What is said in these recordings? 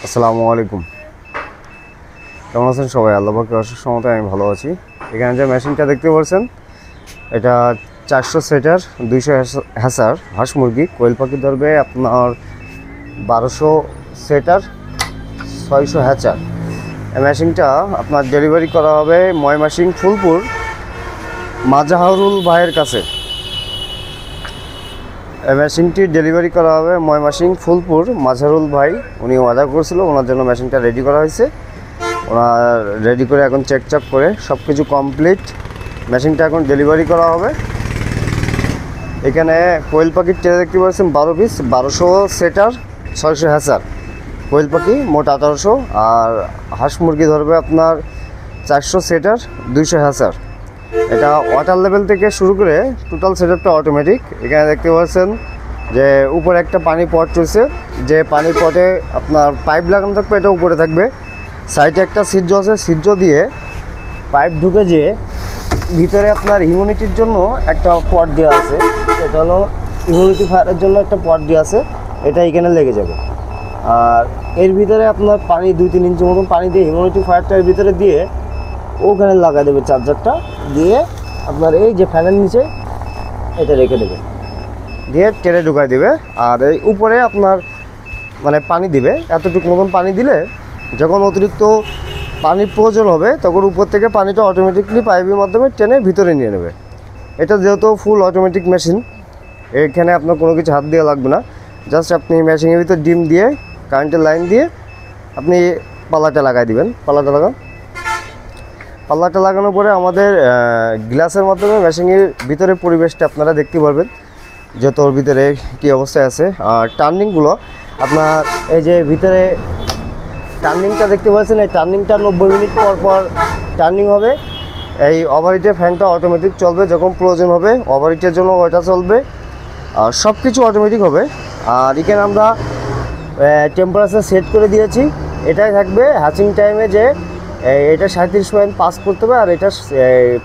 আসসালামু আলাইকুম। কেমন আছেন সবাই? আল্লাহ পাকের অশেষ রহমতে আমি ভালো আছি। এখানে যে মেশিনটা দেখতে পাচ্ছেন, এটা 400 সেটার 200 হ্যাসার হাঁস মুরগি কোয়েল পাখি ধরবে আপনার 1200 সেটার 600 হ্যাচার। এই মেশিনটা আপনার ডেলিভারি করা হবে ময়মনসিংহ ফুলপুর মাজাহারুল ভাইয়ের কাছে। এই মেশিনটি ডেলিভারি করা হবে ময়মনসিংহ ফুলপুর মাজাহারুল ভাই, উনি অর্ডার করেছিল, ওনার জন্য মেশিনটা রেডি করা হয়েছে। ওনার রেডি করে এখন চেক করে সব কিছু কমপ্লিট মেশিনটা এখন ডেলিভারি করা হবে। এখানে কোয়েল পাখির ট্রে দেখতে পাচ্ছেন 12 পিস, 1200 সেটার 600 হ্যাচার। কোয়েল পাখি মোট 1800, আর হাঁস মুরগি ধরবে আপনার 400 সেটার 200 হ্যাচার। এটা ওয়াটার লেভেল থেকে শুরু করে টোটাল সেটআপটা অটোমেটিক। এখানে দেখতে পাচ্ছেন যে উপরে একটা পানি পট রয়েছে, যে পানি পটে আপনার পাইপ লাগানো থাকবে, এটা উপরে থাকবে। সাইডে একটা ছিদ্র আছে, ছিদ্র দিয়ে পাইপ ঢুকে যেয়ে ভিতরে আপনার হিউমিডিটির জন্য একটা পট দেওয়া আছে। এটা হলো হিউমিডিফায়ারের জন্য একটা পট দেওয়া আছে, এটা এখানে লেগে যাবে। আর এর ভিতরে আপনার পানি 2-3 ইঞ্চি মতন পানি দিয়ে হিউমিডিফায়ারটা এর ভিতরে দিয়ে ওখানে লাগাই দেবে, চার্জারটা দিয়ে আপনার এই যে ফ্যানের নিচে এটা রেখে দেবে, দিয়ে টেরে ঢুকাই দেবে। আর এই উপরে আপনার মানে পানি দিবে, এতটুকু মতন পানি দিলে যখন অতিরিক্ত পানির প্রয়োজন হবে তখন উপর থেকে পানিটা অটোমেটিকলি পাইপের মাধ্যমে টেনে ভিতরে নিয়ে নেবে। এটা যেহেতু ফুল অটোমেটিক মেশিন, এখানে আপনার কোনো কিছু হাত দেওয়া লাগবে না। জাস্ট আপনি মেশিনের ভিতর ডিম দিয়ে কারেন্টের লাইন দিয়ে আপনি পাল্লাটা লাগাই দিবেন। পাল্লাটা লাগানোর পরে আমাদের গ্লাসের মাধ্যমে মেশিনের ভিতরে পরিবেশটা আপনারা দেখতে পারবেন যে তোর ভিতরে কী অবস্থায় আছে। আর টার্নিংগুলো আপনার এই যে ভিতরে টার্নিংটা দেখতে পাচ্ছেন, এই টার্নিংটা 90 মিনিট পর পর টার্নিং হবে। এই ওভারহিটের ফ্যানটা অটোমেটিক চলবে, যখন প্রয়োজন হবে ওভারহিটের জন্য ওইটা চলবে। আর সব কিছু অটোমেটিক হবে। আর এখানে আমরা টেম্পারেচার সেট করে দিয়েছি, এটাই থাকবে হ্যাচিং টাইমে, যে এটা 37.5 করতে হবে আর এটা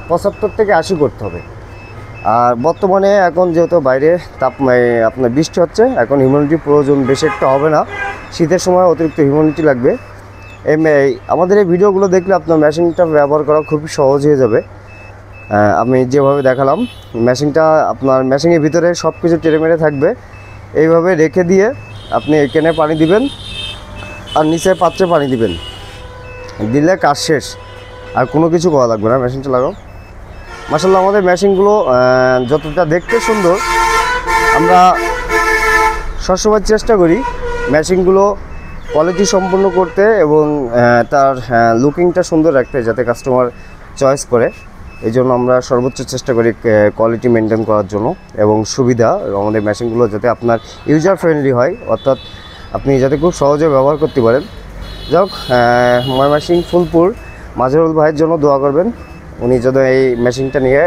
75 থেকে 80 করতে হবে। আর বর্তমানে এখন যেহেতু বাইরে আপনার বৃষ্টি হচ্ছে, এখন হিউমিডিটি প্রয়োজন বেশি একটা হবে না। শীতের সময় অতিরিক্ত হিউমিডিটি লাগবে। আমাদের এই ভিডিওগুলো দেখলে আপনার মেশিনটা ব্যবহার করা খুবই সহজ হয়ে যাবে। আমি যেভাবে দেখালাম মেশিনটা, আপনার মেশিনের ভিতরে সব কিছু টেনে মেরে থাকবে। এইভাবে রেখে দিয়ে আপনি এখানে পানি দিবেন আর নিচে পাত্রে পানি দিবেন, দিলে কাজ শেষ, আর কোনো কিছু করা লাগবে না। মেশিনটা লাগাও। মাশাআল্লাহ, আমাদের মেশিনগুলো যতটা দেখতে সুন্দর, আমরা সবসময় চেষ্টা করি মেশিনগুলো কোয়ালিটি সম্পন্ন করতে এবং তার লুকিংটা সুন্দর রাখতে, যাতে কাস্টমার চয়েস করে। এই জন্য আমরা সর্বোচ্চ চেষ্টা করি কোয়ালিটি মেনটেন করার জন্য এবং সুবিধা আমাদের মেশিনগুলো যাতে আপনার ইউজার ফ্রেন্ডলি হয়, অর্থাৎ আপনি যাতে খুব সহজে ব্যবহার করতে পারেন। যাক, ময়মনসিংহ ফুলপুর মাজাহারুল ভাইয়ের জন্য দোয়া করবেন। উনি যদি এই মেশিনটা নিয়ে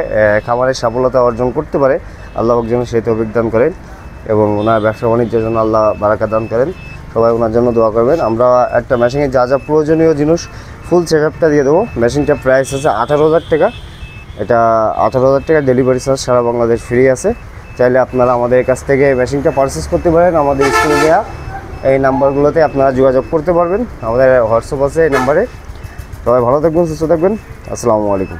খামারের সফলতা অর্জন করতে পারে, আল্লাহ যেন সেই তৌফিক দান করেন এবং ওনার ব্যবসা বাণিজ্যের জন্য আল্লাহ বারাকা দান করেন। সবাই ওনার জন্য দোয়া করবেন। আমরা একটা মেশিনের যা যা প্রয়োজনীয় জিনিস ফুল সেটআপটা দিয়ে দেবো। মেশিনটার প্রাইস আছে 18,000 টাকা। এটা 18,000 টাকা, ডেলিভারি চার্জ সারা বাংলাদেশ ফ্রি আছে। চাইলে আপনারা আমাদের কাছ থেকে মেশিনটা পারচেস করতে পারেন। আমাদের স্ক্রিনে দেওয়া এই নাম্বারগুলোতে আপনারা যোগাযোগ করতে পারবেন, আমাদের হোয়াটসঅ্যাপ আছে এই নাম্বারে। সবাই ভালো থাকবেন, সুস্থ থাকবেন। আসসালামু আলাইকুম।